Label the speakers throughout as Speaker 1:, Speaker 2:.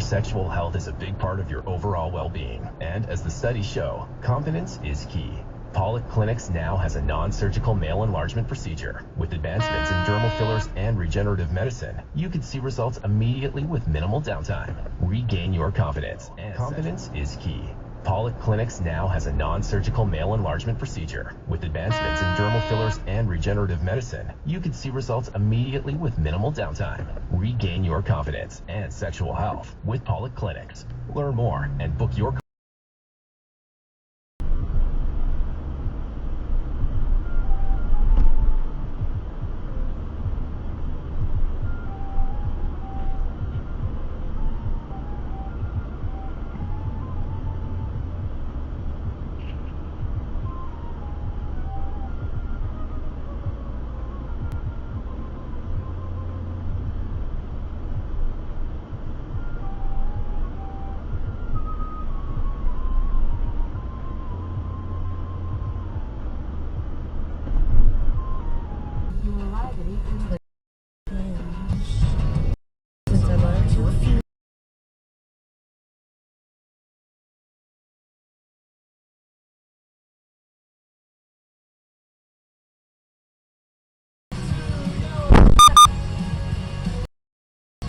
Speaker 1: Sexual health is a big part of your overall well-being, and as the studies show, confidence is key. Pollock Clinics now has a non-surgical male enlargement procedure. With advancements in dermal fillers and regenerative medicine, you can see results immediately with minimal downtime. Regain your confidence, and confidence is key. Pollock Clinics now has a non-surgical male enlargement procedure. With advancements in dermal fillers and regenerative medicine, you can see results immediately with minimal downtime. Regain your confidence and sexual health with Pollock Clinics. Learn more and book your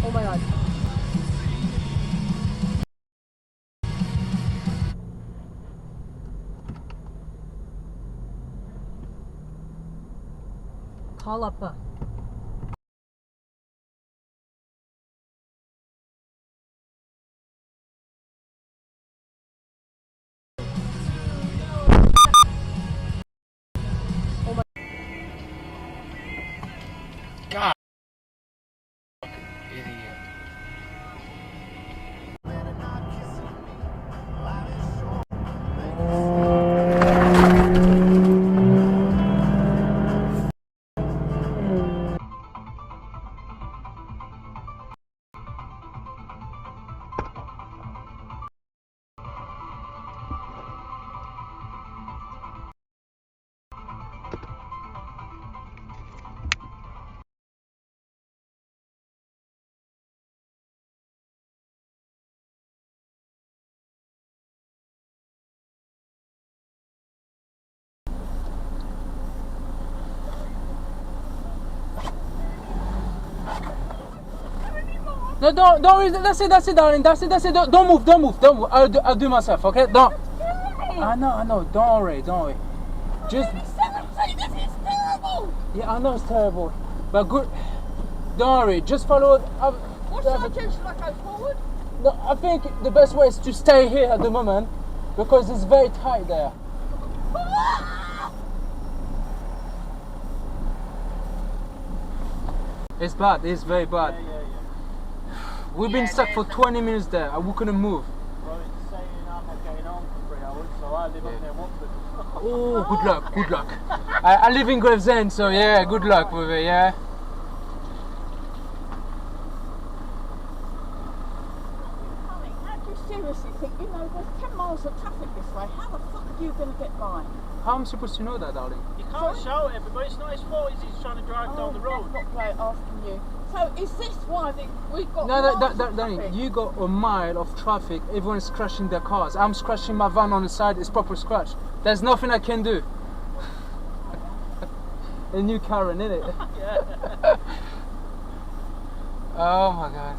Speaker 2: Oh my god. Call up.
Speaker 3: God, idiot.
Speaker 2: No, don't worry. That's it, darling. That's it. Don't move. I'll do myself, okay? Don't. I know. Don't worry. Just.
Speaker 4: This is terrible.
Speaker 2: Yeah, I know it's terrible, but good. Don't worry. Just follow.
Speaker 4: What should I do? Should I go forward?
Speaker 2: No, I think the best way is to stay here at the moment because it's very tight there. It's bad. It's very bad.
Speaker 3: Yeah.
Speaker 2: We've been stuck for 20 minutes there and we couldn't move.
Speaker 3: Well, it's saying I'm not getting home for 3 hours, so I live up near Watford.
Speaker 2: Oh, good luck. I live in Gravesend, so yeah, good luck with it, yeah.
Speaker 4: How do you seriously think, there's 10 miles of traffic this way, how the fuck are you going to get by?
Speaker 2: How am I supposed to know that, darling?
Speaker 3: You can't shout at everybody, it's not his fault, he's trying to drive down the road.
Speaker 4: That's not great asking you. So is this why we've got
Speaker 2: Darling, you got a mile of traffic, everyone's crashing their cars. I'm scratching my van on the side, it's proper scratch. There's nothing I can do. A new Karen, innit?
Speaker 3: Yeah.
Speaker 2: Oh my god.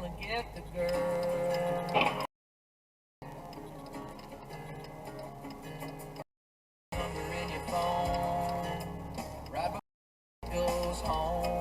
Speaker 2: gonna get the girl. Number in your phone. Right before goes home.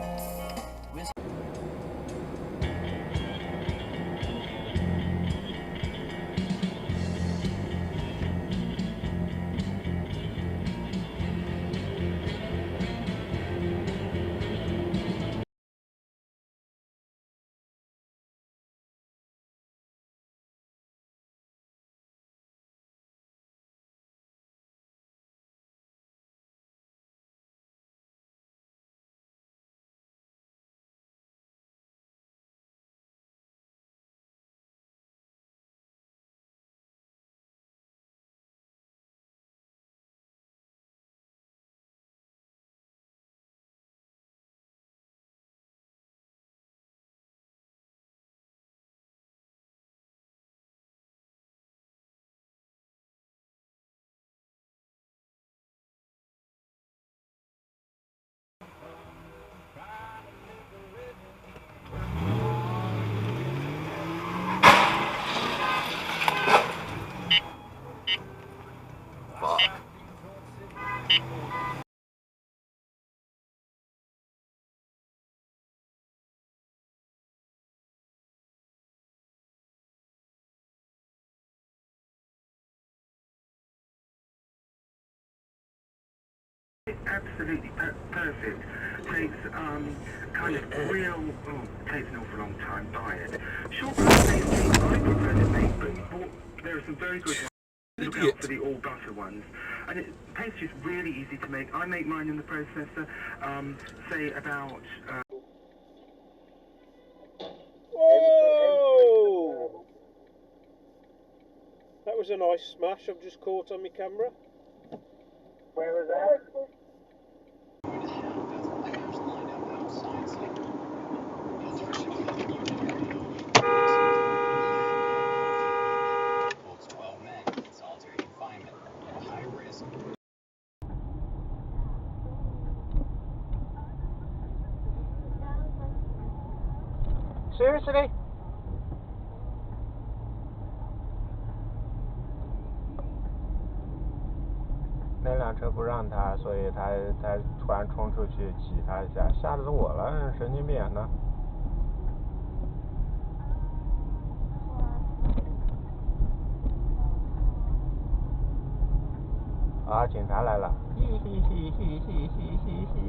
Speaker 5: Absolutely perfect. Takes kind of real, takes an awful long time diet. Short pastry, I prefer to make, but there are some very good ones. Look out for the all butter ones. And pastry is really easy to make. I make mine in the processor, say about...
Speaker 6: Oh! That was a nice smash I've just caught on my camera.
Speaker 5: Where was that?
Speaker 2: Seriously?那辆车不让他，所以他突然冲出去挤他一下，吓死我了，神经病呢。啊，警察来了！嘿嘿嘿嘿嘿嘿嘿嘿。